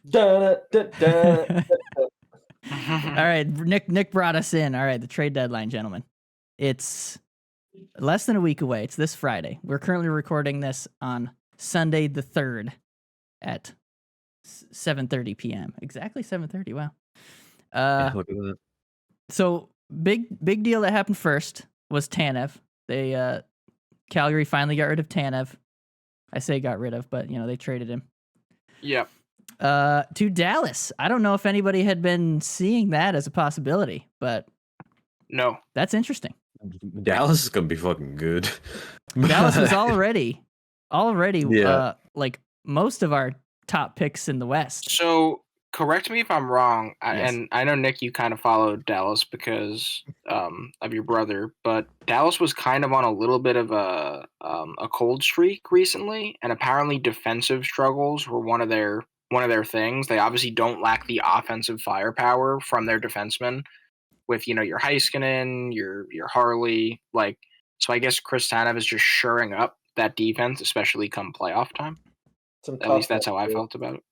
Dun, dun, dun, dun. All right, Nick brought us in. All right, the trade deadline, gentlemen. It's less than a week away. It's this Friday. We're currently recording this on Sunday the 3rd at 7:30 p.m. Exactly 7:30. Wow. Look at that. So big deal that happened first was Tanev. They Calgary finally got rid of Tanev. I say got rid of, but they traded him. Yep. To Dallas. I don't know if anybody had been seeing that as a possibility, but No. that's interesting. Dallas is gonna be fucking good. Dallas was already Yeah. like most of our top picks in the West. So correct me if I'm wrong, Yes. and I know Nick, you kind of followed Dallas because of your brother, but Dallas was kind of on a little bit of a cold streak recently, and apparently defensive struggles were one of their things. They obviously don't lack the offensive firepower from their defensemen, with your Heiskanen, your Harley, so I guess Chris Tanev is just shoring up that defense, especially come playoff time. At least that's how I felt about it.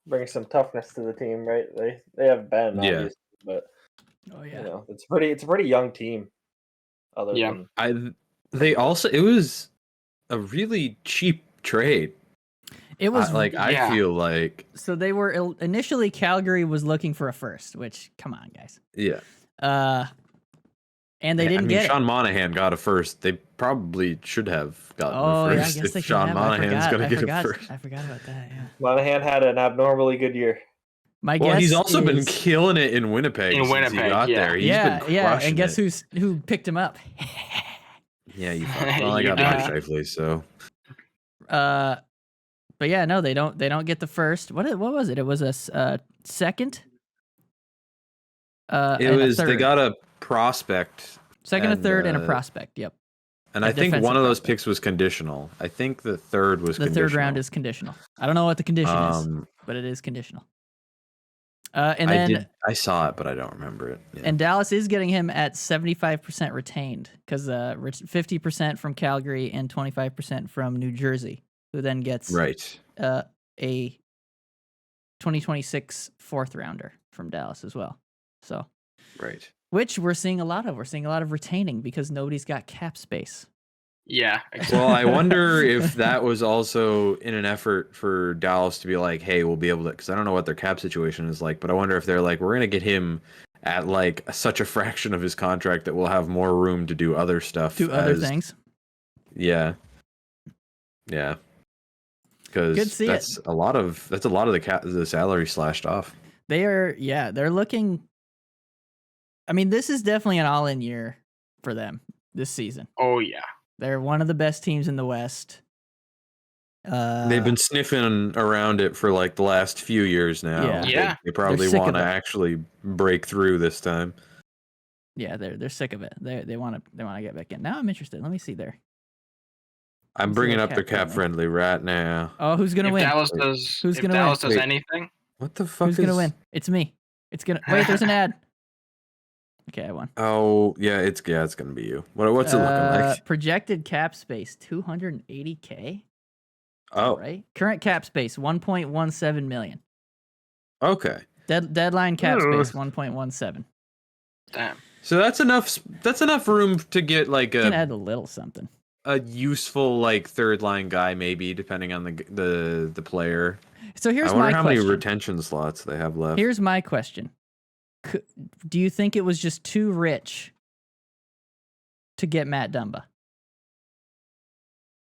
Bring some toughness to the team, right? They have Ben, obviously, but it's a pretty young team. It was a really cheap trade. It was I feel like so they were initially Calgary was looking for a first, which come on guys. Yeah. And they didn't get Sean Monahan got a first. They probably should have gotten a first. Yeah, I guess they Sean Monahan's going to get a first. I forgot about that. Yeah. Monahan had an abnormally good year. My guess he's also been killing it in Winnipeg since he got there. He's been crushing and guess who picked him up? Yeah, I got Mark Scheifele, so. But yeah, no, they don't get the first. What was it? It was a second. They got a prospect. Second, a third, and a prospect. Yep. And I think one of those picks was conditional. I think the third was conditional. The third round is conditional. I don't know what the condition is, but it is conditional. And then I saw it, but I don't remember it. Yeah. And Dallas is getting him at 75% retained because 50% from Calgary and 25% from New Jersey, who then gets a 2026 fourth rounder from Dallas as well. So which we're seeing a lot of. We're seeing a lot of retaining because nobody's got cap space. Yeah. Exactly. Well, I wonder if that was also in an effort for Dallas to be like, hey, we'll be able to, because I don't know what their cap situation is like, but I wonder if they're like, we're going to get him at like such a fraction of his contract that we'll have more room to do other stuff. Do other things. Yeah. Yeah. Because that's a lot of the salary slashed off. They're looking. I mean, this is definitely an all-in year for them this season. Oh yeah. They're one of the best teams in the West. They've been sniffing around it for like the last few years now. Yeah. They probably want to actually break through this time. Yeah, they're sick of it. They want to get back in. Now I'm interested. Let me see there. I'm bringing up their cap friendly right now. Oh, who's gonna win? Dallas does anything? What the fuck? Who's gonna win? It's me. It's gonna wait. There's an ad. Okay, I won. Oh yeah, it's gonna be you. What's it looking like? Projected cap space 280K. Oh, right. Current cap space 1.17 million. Okay. Deadline cap space 1.17. Damn. So that's enough room to get like you can add a little something. A useful like third line guy maybe, depending on the player. So here's I wonder my how question. many retention slots they have left. Here's my question. Do you think it was just too rich to get Matt Dumba?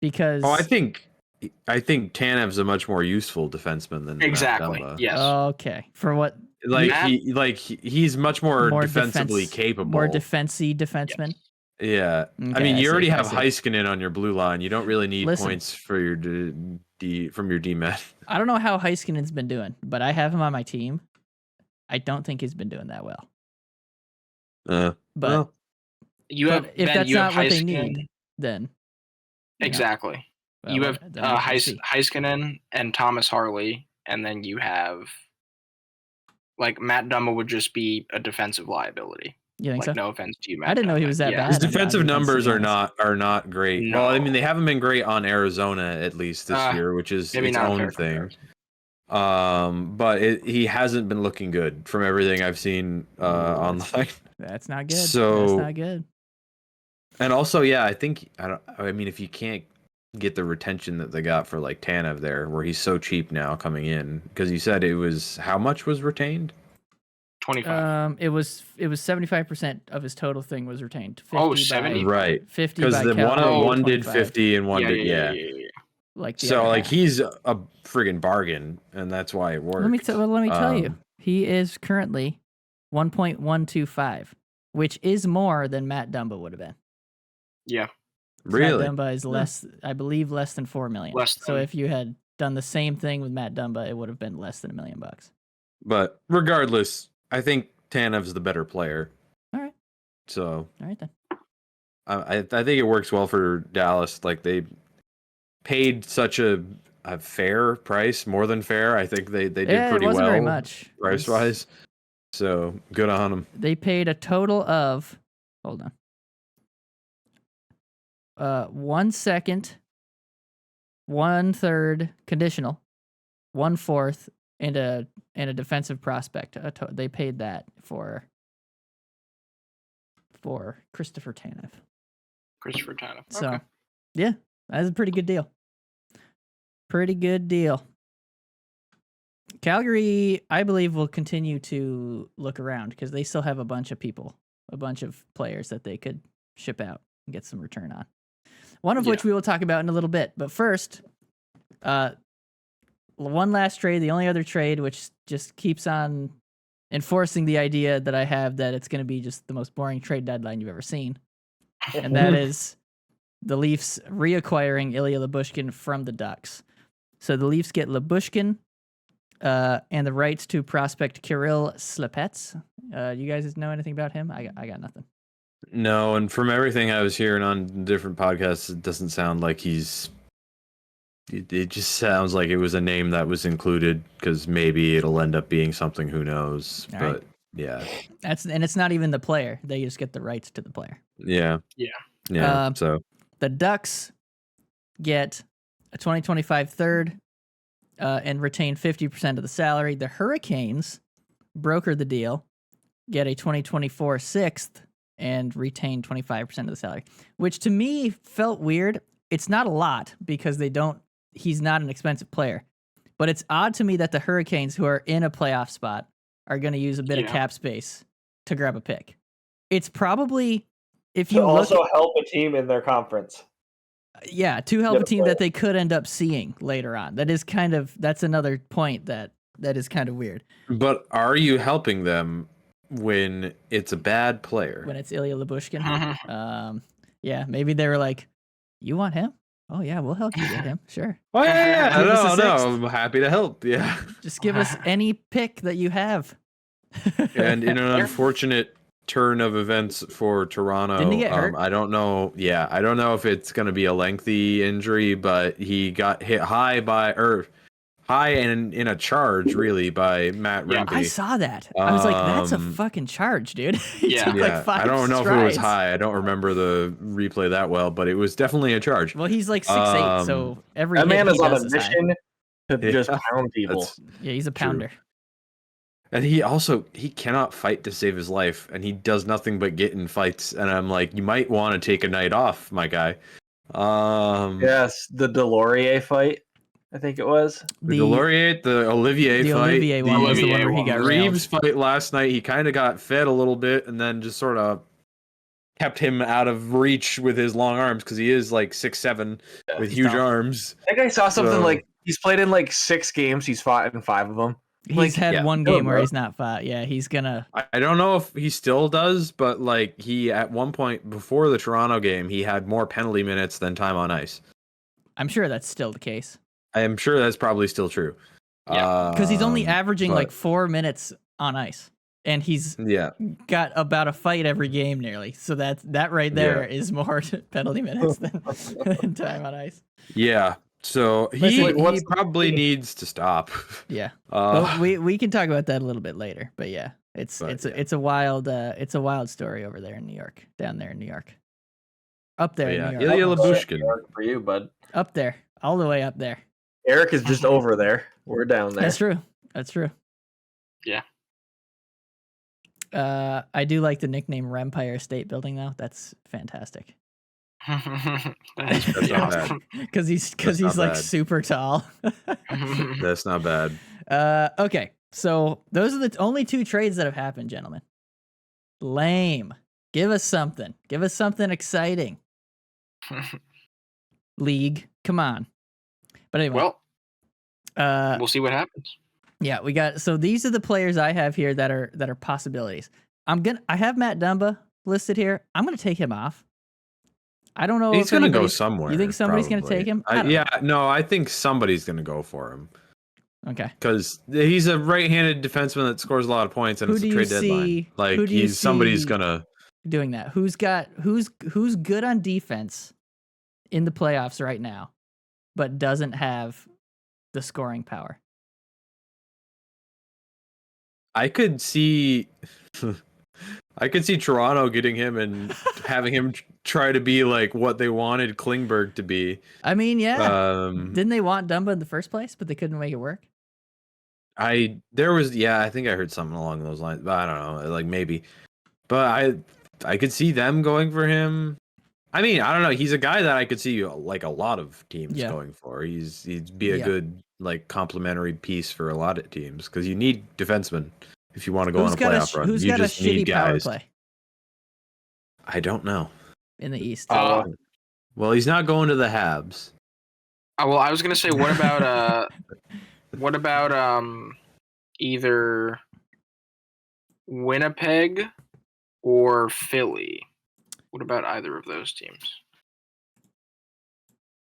Because I think Tanev's a much more useful defenseman than Matt Dumba. Yes. Okay. For what? He's much more defensively capable. More defensive defenseman. Yes. Yeah. Okay, I mean, you already have Heiskanen on your blue line. You don't really need Listen, points for your from your D-man. I don't know how Heiskanen's been doing, but I have him on my team. I don't think he's been doing that well. But if that's not what they need, then exactly. You have Heiskanen and Thomas Harley, and then you have like Matt Dumba would just be a defensive liability. You think so? No offense to you, Matt. I didn't know he was that bad. His defensive numbers are not great. No. Well, I mean, they haven't been great on Arizona at least this year, which is its own thing. But he hasn't been looking good from everything I've seen online. That's not good. So that's not good. And also, yeah, I mean, if you can't get the retention that they got for like Tanev there, where he's so cheap now coming in, because you said it was how much was retained? 25. It was 75% of his total thing was retained. 70? Right. 50 because by the Calgary, one did 25. 50 and one did yeah. Like the so other like half. he's a friggin' bargain, and that's why it worked. Let me tell you, he is currently 1.125, which is more than Matt Dumba would have been. Yeah. Really? Matt Dumba is less, I believe, less than 4 million. So if you had done the same thing with Matt Dumba, it would have been less than $1 million. But regardless, I think Tanev's the better player. All right. So. All right then. I think it works well for Dallas. Like they paid such a fair price, more than fair. I think they did pretty it wasn't well very much price wise. So good on them. They paid a total of 1 second, 1/3 conditional, 1/4, and a defensive prospect. They paid that for Christopher Tanev. So, okay. Yeah, that's a pretty good deal. Calgary, I believe, will continue to look around because they still have a bunch of players that they could ship out and get some return on. One of which we will talk about in a little bit. But first, one last trade, the only other trade, which just keeps on enforcing the idea that I have that it's going to be just the most boring trade deadline you've ever seen. And that is the Leafs reacquiring Ilya Lyubushkin from the Ducks. So the Leafs get Lyubushkin and the rights to prospect Kirill Slepets. You guys know anything about him? I got nothing. No, and from everything I was hearing on different podcasts, it doesn't sound like he's... It just sounds like it was a name that was included because maybe it'll end up being something, who knows. All but right. yeah. And it's not even the player. They just get the rights to the player. Yeah. So the Ducks get a 2025 third and retain 50% of the salary. The Hurricanes broker the deal, get a 2024 sixth, and retain 25% of the salary, which to me felt weird. It's not a lot because he's not an expensive player, but it's odd to me that the Hurricanes, who are in a playoff spot, are going to use a bit of cap space to grab a pick. It's probably, if you help a team in their conference. Yeah, to help a team that they could end up seeing later on. That's another point that is kind of weird. But are you helping them when it's a bad player? When it's Ilya Lyubushkin? Yeah, maybe they were like, you want him? Oh yeah, we'll help you get him. Sure. Oh yeah. No, I'm happy to help. Yeah. Just give us any pick that you have. And in an unfortunate turn of events for Toronto, didn't he get hurt? I don't know. Yeah, I don't know if it's going to be a lengthy injury, but he got hit high and in a charge, really, by Matt Rempe. I saw that. I was like, that's a fucking charge, dude. Like 5 I don't know if it was high. I don't remember the replay that well, but it was definitely a charge. Well, he's like 6'8", so every that man is on a mission to just pound people. Yeah, he's a pounder. True. And he cannot fight to save his life, and he does nothing but get in fights. And I'm like, you might want to take a night off, my guy. Yes, the Delorier fight, I think it was. The Olivier fight. Olivier one was the one where he got Reeves fight last night. He kind of got fed a little bit, and then just sort of kept him out of reach with his long arms because he is like 6'7" with huge arms. I think I saw something like he's played in like 6 games. He's fought in 5 of them. He's had one game where he's not fought. Yeah, he's gonna. I don't know if he still does, but like he at one point before the Toronto game, he had more penalty minutes than time on ice. I'm sure that's still the case. I am sure that's probably still true. Yeah, because he's only averaging like 4 minutes on ice, and he's got about a fight every game nearly. So that right there is more penalty minutes than time on ice. Yeah. So he probably needs to stop. Yeah, well, we can talk about that a little bit later. But yeah, it's a wild story over there in New York, down there in New York, up there in New York. Ilya Lyubushkin for you, bud. Up there, all the way up there. Eric is just over there. We're down there. That's true. Yeah. I do like the nickname Rempire State Building though. That's fantastic. That's not bad. Because he's like super tall. That's not bad. Okay, so those are the only 2 trades that have happened, gentlemen. Lame. Give us something. Give us something exciting. League, come on. But anyway, well, we'll see what happens. Yeah, we got. So these are the players I have here that are possibilities. I have Matt Dumba listed here. I'm gonna take him off. I don't know. He's gonna go somewhere. You think somebody's gonna take him? I think somebody's gonna go for him. Okay. Because he's a right-handed defenseman that scores a lot of points, and it's a trade deadline. Like somebody's gonna doing that. Who's good on defense in the playoffs right now, but doesn't have the scoring power? I could see Toronto getting him and having him try to be like what they wanted Klingberg to be. I mean, yeah. Didn't they want Dumba in the first place, but they couldn't make it work? I think I heard something along those lines, but I don't know, like maybe. But I could see them going for him. I mean, I don't know. He's a guy that I could see like a lot of teams going for. He'd be a good like complementary piece for a lot of teams because you need defensemen if you want to go on a playoff run. Who's you got just a shitty need guys. Power play? I don't know. In the East. Well, he's not going to the Habs. Well, I was gonna say, what about either Winnipeg or Philly? What about either of those teams?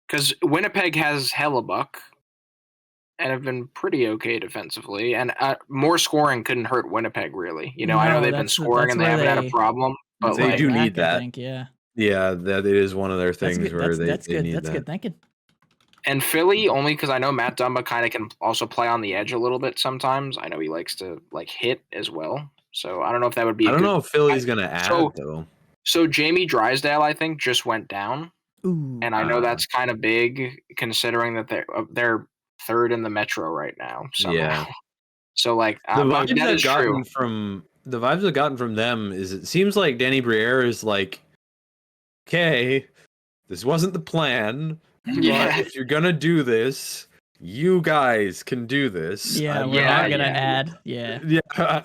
Because Winnipeg has Hellebuck and have been pretty okay defensively, and more scoring couldn't hurt Winnipeg really. You know, I know they've been scoring and they haven't had a problem, but they do need that. I think, yeah, that it is one of their things where they need that's that. good thinking. And Philly, only because I know Matt Dumba kind of can also play on the edge a little bit sometimes. I know he likes to like hit as well. So I don't know if that would be. I don't know if Philly's going to add though. So Jamie Drysdale, I think, just went down, and I know that's kind of big considering that they're third in the Metro right now. Yeah. So like the vibes I've gotten from them is it seems like Danny Briere is like, okay, this wasn't the plan. Yeah. But if you're gonna do this, you guys can do this. Yeah, we're not gonna add. Yeah. Yeah,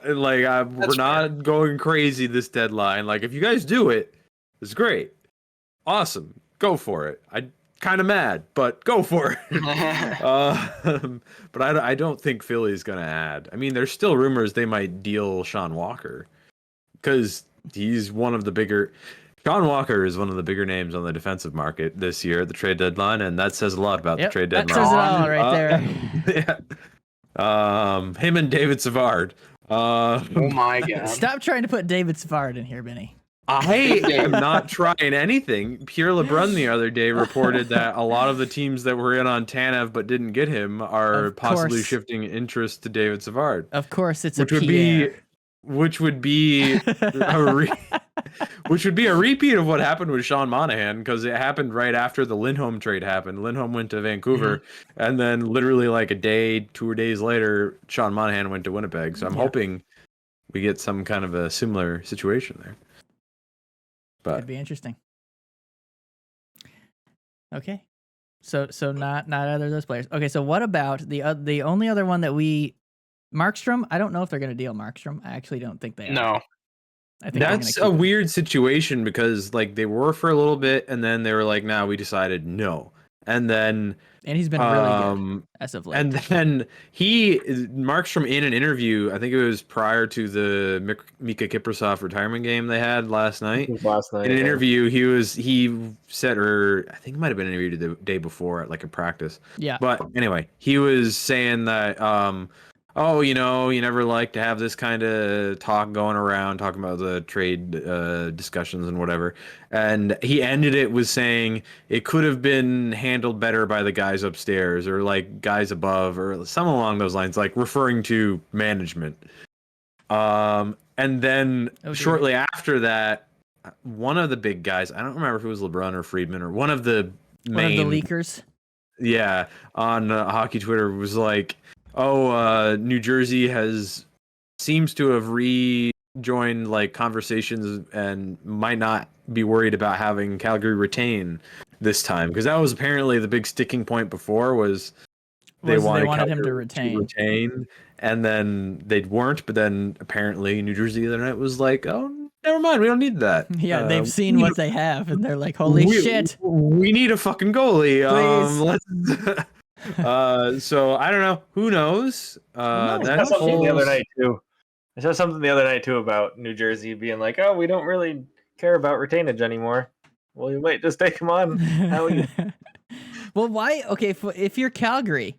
like we're not going crazy this deadline. Like if you guys do it, it's great, awesome, go for it. I'm kind of mad, but go for it. But I don't think Philly's gonna add. I mean, there's still rumors they might deal Sean Walker because he's one of the bigger. Sean Walker is one of the bigger names on the defensive market this year at the trade deadline, and that says a lot about the trade deadline. That says it all right there. Him and David Savard. Oh my God! Stop trying to put David Savard in here, Benny. I am not trying anything. Pierre LeBrun the other day reported that a lot of the teams that were in on Tanev but didn't get him are possibly shifting interest to David Savard. Of course, it's which would be a repeat of what happened with Sean Monahan, because it happened right after the Lindholm trade happened. Lindholm went to Vancouver, and then literally like a day, 2 days later, Sean Monahan went to Winnipeg. So I'm hoping we get some kind of a similar situation there. But it'd be interesting. Okay, so not either of those players. Okay, so what about the only other one that Markstrom? I don't know if they're going to deal Markstrom. I actually don't think they are. No. I think that's a weird situation because like they were for a little bit and then they were like, "Nah, we decided no." And he's been really good as of late. And then Markstrom in an interview, I think it was prior to the Mika Kiprasov retirement game they had last night. In an interview, he said, or I think it might have been an interview the day before at like a practice. Yeah. But anyway, he was saying that you never like to have this kind of talk going around, talking about the trade discussions and whatever. And he ended it with saying it could have been handled better by the guys upstairs or like guys above or something along those lines, like referring to management. And then shortly after that, one of the big guys, I don't remember if it was LeBrun or Friedman or one of the leakers. Yeah, on hockey Twitter was like, New Jersey seems to have rejoined like conversations and might not be worried about having Calgary retain this time, because that was apparently the big sticking point before was they wanted him to retain, and then they weren't, but then apparently New Jersey the other night was like, oh, never mind, we don't need that. Yeah, they've seen what they have, and they're like, holy shit, we need a fucking goalie. Please. So I don't know. Who knows? That's something the other night too. I saw something the other night too about New Jersey being like, oh, we don't really care about retainage anymore. Well, you might just take him on. Well, why? Okay, if you're Calgary,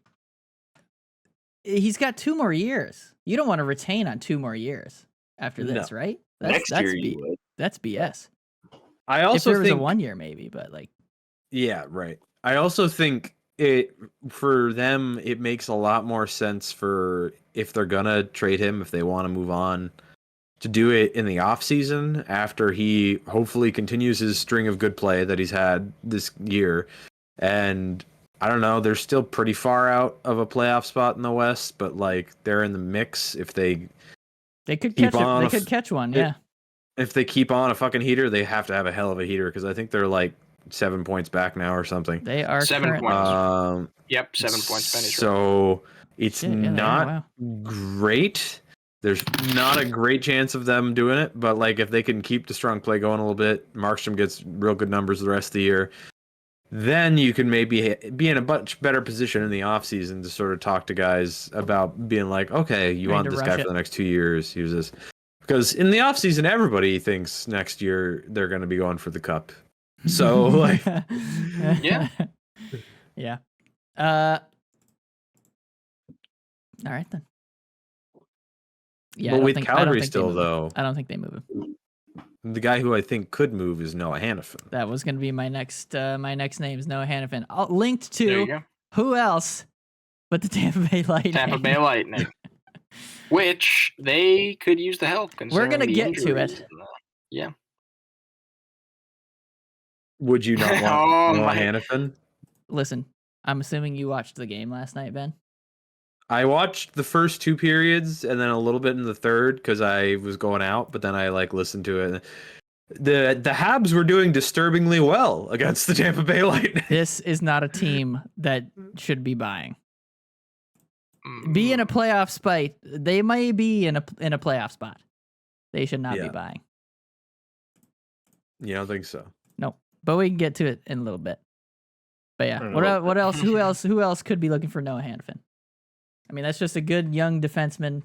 he's got 2 more years. You don't want to retain on 2 more years after this, right? Next year you would. That's BS. I also if there was think a 1 year maybe, but like. Yeah, right. I also think for them it makes a lot more sense for if they're gonna trade him, if they want to move on, to do it in the off season after he hopefully continues his string of good play that he's had this year. And I don't know, they're still pretty far out of a playoff spot in the West, but like they're in the mix if they could catch one, yeah. If they keep on a fucking heater, they have to have a hell of a heater, because I think they're like 7 points back now or something. They are 7 points. Yep, 7 points finished. So it's not great. There's not a great chance of them doing it, but like if they can keep the strong play going a little bit, Markstrom gets real good numbers the rest of the year, then you can maybe be in a much better position in the offseason to sort of talk to guys about being like, okay, you want this guy for the next 2 years, use this. Because in the offseason, everybody thinks next year they're going to be going for the cup. So, like... Yeah. Yeah. All right, then. Yeah, but with Calgary still, though... I don't think they move him. The guy who I think could move is Noah Hannafin. That was going to be my next name is Noah Hannafin. Linked to who else but the Tampa Bay Lightning. Tampa Bay Lightning. Which they could use the help. We're going to get to it. Yeah. Would you not want Noah Hannafin? Listen, I'm assuming you watched the game last night, Ben. I watched the first 2 periods and then a little bit in the third because I was going out, but then I like listened to it. The Habs were doing disturbingly well against the Tampa Bay Lightning. This is not a team that should be buying. Be in a playoff spot. They may be in a playoff spot. They should not be buying. You don't think so? No, but we can get to it in a little bit. But yeah, what else? Who else could be looking for Noah Hannafin? I mean, that's just a good young defenseman.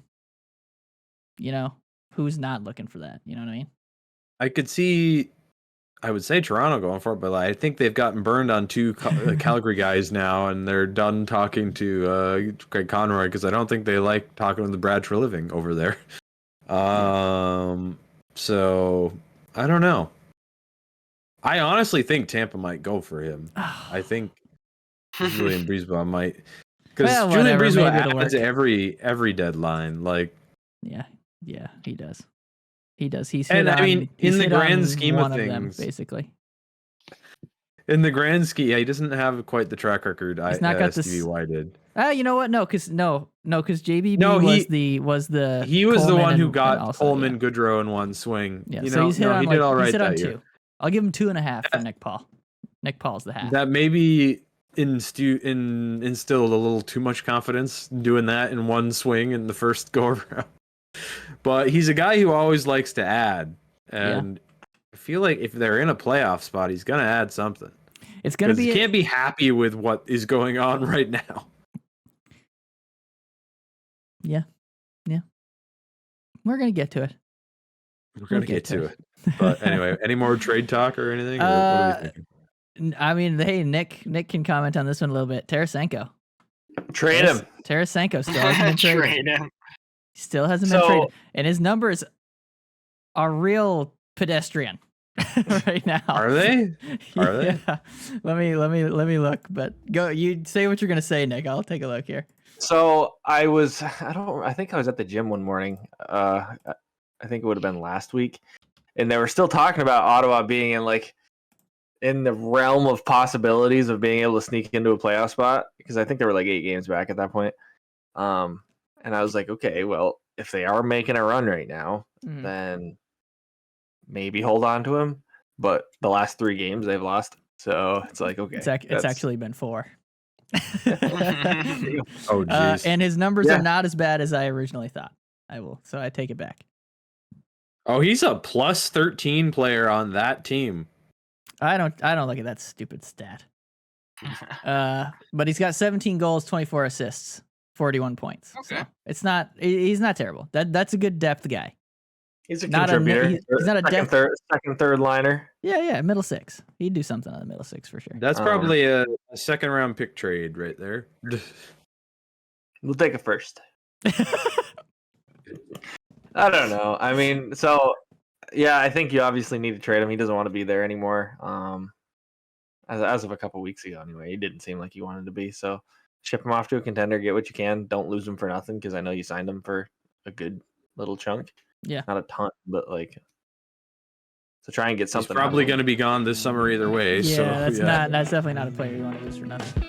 You know, who's not looking for that? You know what I mean? I could see, I would say Toronto going for it, but I think they've gotten burned on 2 Calgary guys now, and they're done talking to Greg Conroy because I don't think they like talking to the Brad Treliving over there. So I don't know. I honestly think Tampa might go for him. I think Julian Brisebois might, because Julian Brisebois adds every deadline. Like, yeah, he does. He does. He's in the grand scheme of things, them, basically. In the grand scheme, he doesn't have quite the track record. He's not got Stevie Y did. You know what? No, because JBB was the the one who got Coleman, Goodrow in one swing. Yeah, he did all right that year. 2. I'll give him 2.5 for Nick Paul. Nick Paul's the half. That maybe instilled a little too much confidence doing that in one swing in the first go around. But he's a guy who always likes to add, and I feel like if they're in a playoff spot, he's gonna add something. It's gonna be. He can't be happy with what is going on right now. Yeah. We're gonna get to it. We're gonna get to it. But anyway, any more trade talk or anything? Or what are we thinking? I mean, hey, Nick can comment on this one a little bit. Tarasenko. Trade him. Tarasenko still hasn't been traded. Trade him. Still hasn't been traded, and his numbers are real pedestrian right now. Are they? Are they? Let me look. But go. You say what you're gonna say, Nick. I'll take a look here. So I think I was at the gym one morning. I think it would have been last week, and they were still talking about Ottawa being in the realm of possibilities of being able to sneak into a playoff spot, because I think they were like 8 games back at that point. And I was like, okay, well, if they are making a run right now, Mhm. then maybe hold on to him. But the last 3 games they've lost, so it's like, okay, It's actually been 4. Oh, jeez. And his numbers Yeah. are not as bad as I originally thought. So I take it back. Oh, he's a plus 13 player on that team. I don't look at that stupid stat. But he's got 17 goals, 24 assists, 41 points. Okay. So he's not terrible. That's a good depth guy. he's a Not a- contributor. he's not a second, third liner. Yeah, middle 6. He'd do something on the middle 6 for sure. That's probably a second round pick trade right there. We'll take a first. I don't know. I mean, so yeah, I think you obviously need to trade him. He doesn't want to be there anymore. As of a couple weeks ago, anyway, he didn't seem like he wanted to be. So ship him off to a contender, get what you can. Don't lose him for nothing, because I know you signed him for a good little chunk. Yeah. Not a ton, but like, so try and get He's something. probably going to be gone this summer either way. Yeah, so that's definitely not a player you want to lose for nothing.